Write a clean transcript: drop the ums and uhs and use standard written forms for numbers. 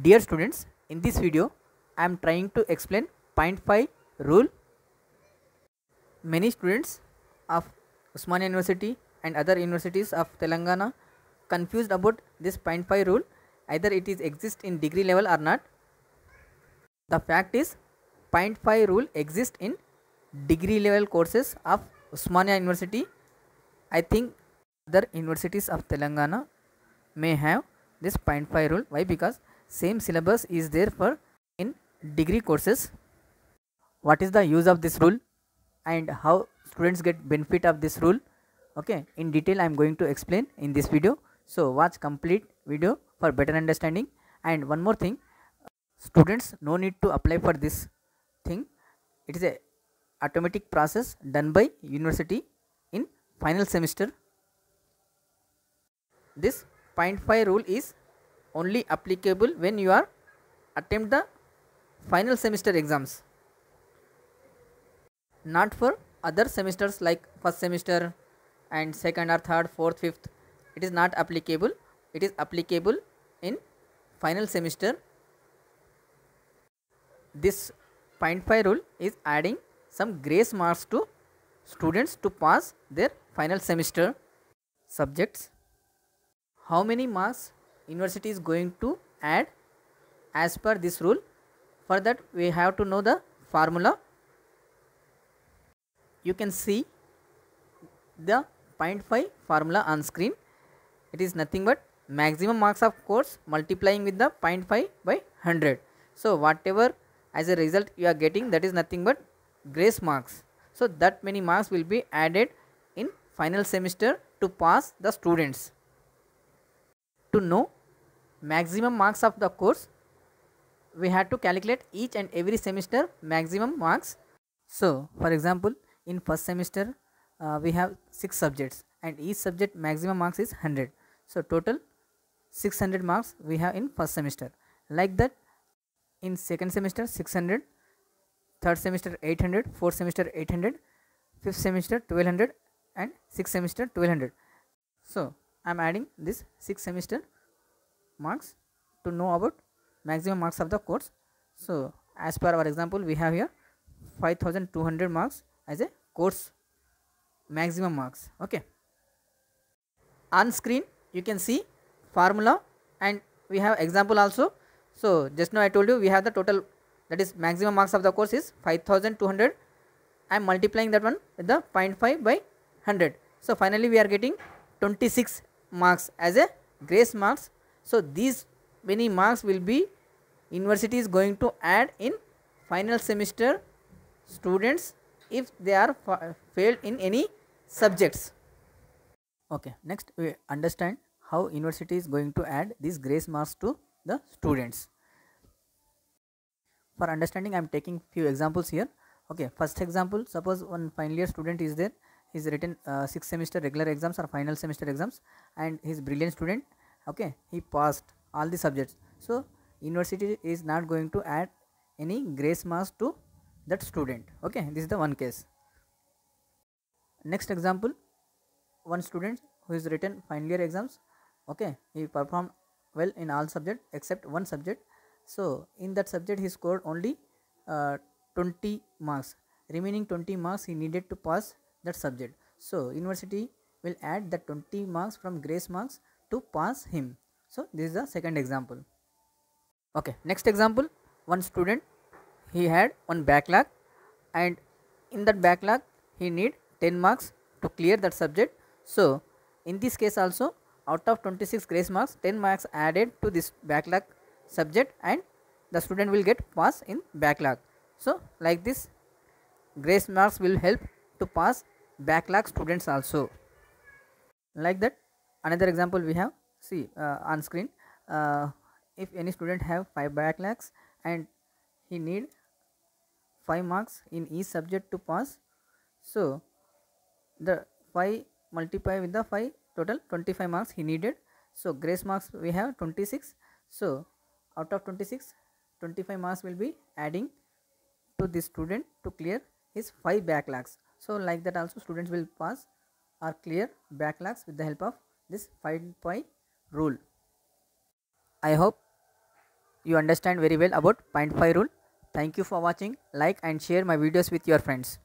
Dear students, in this video I am trying to explain 0.5 rule. Many students of Osmania University and other universities of Telangana confused about this 0.5 rule, either it is exist in degree level or not. The fact is 0.5 rule exists in degree level courses of Osmania University. I think other universities of Telangana may have this 0.5 rule. Why? Because same syllabus is there for in degree courses. What is the use of this rule and how students get benefit of this rule? Okay, in detail I am going to explain in this video. So watch complete video for better understanding. And one more thing, students no need to apply for this thing. It is a automatic process done by university in final semester. This 0.5 rule is only applicable when you are attempt the final semester exams, not for other semesters like first semester and second or third, fourth, fifth. It is not applicable. It is applicable in final semester. This 0.5 rule is adding some grace marks to students to pass their final semester subjects. How many marks university is going to add as per this rule? For that we have to know the formula. You can see the 0.5 formula on screen. It is nothing but maximum marks of course multiplying with the 0.5 by 100. So whatever as a result you are getting, that is nothing but grace marks. So that many marks will be added in final semester to pass the students. To know maximum marks of the course, we have to calculate each and every semester maximum marks. So for example, in first semester we have 6 subjects and each subject maximum marks is 100. So total 600 marks we have in first semester. Like that in second semester 600, third semester 800, fourth semester 800, fifth semester 1200 and sixth semester 1200. So I am adding this 6 semester marks to know about maximum marks of the course. So as per our example we have here 5200 marks as a course maximum marks. Okay, on screen you can see formula and we have example also. So just now I told you we have the total, that is maximum marks of the course is 5200. I am multiplying that one with the 0.5 by 100. So finally we are getting 26 marks as a grace marks. So these many marks will be university is going to add in final semester students if they are failed in any subjects. Okay, next we understand how university is going to add these grace marks to the students. For understanding I am taking few examples here. Okay, first example, suppose one final year student is there, he is written 6 semester regular exams or final semester exams and he is brilliant student. Okay, he passed all the subjects. So university is not going to add any grace marks to that student. Okay, this is the one case. Next example, one student who is written final year exams. Okay, he performed well in all subjects except one subject. So in that subject he scored only 20 marks. Remaining 20 marks he needed to pass that subject. So university will add the 20 marks from grace marks to pass him. So this is the second example. Okay, next example, one student he had one backlog and in that backlog he need 10 marks to clear that subject. So in this case also, out of 26 grace marks, 10 marks added to this backlog subject and the student will get pass in backlog. So like this grace marks will help to pass backlog students also. Like that another example we have, see on screen, if any student have 5 backlogs and he need 5 marks in each subject to pass. So the 5 multiply with the 5, total 25 marks he needed. So grace marks we have 26. So out of 26, 25 marks will be adding to this student to clear his 5 backlogs. So like that also students will pass or clear backlogs with the help of this 5 rule. I hope you understand very well about 0.5 rule. Thank you for watching. Like and share my videos with your friends.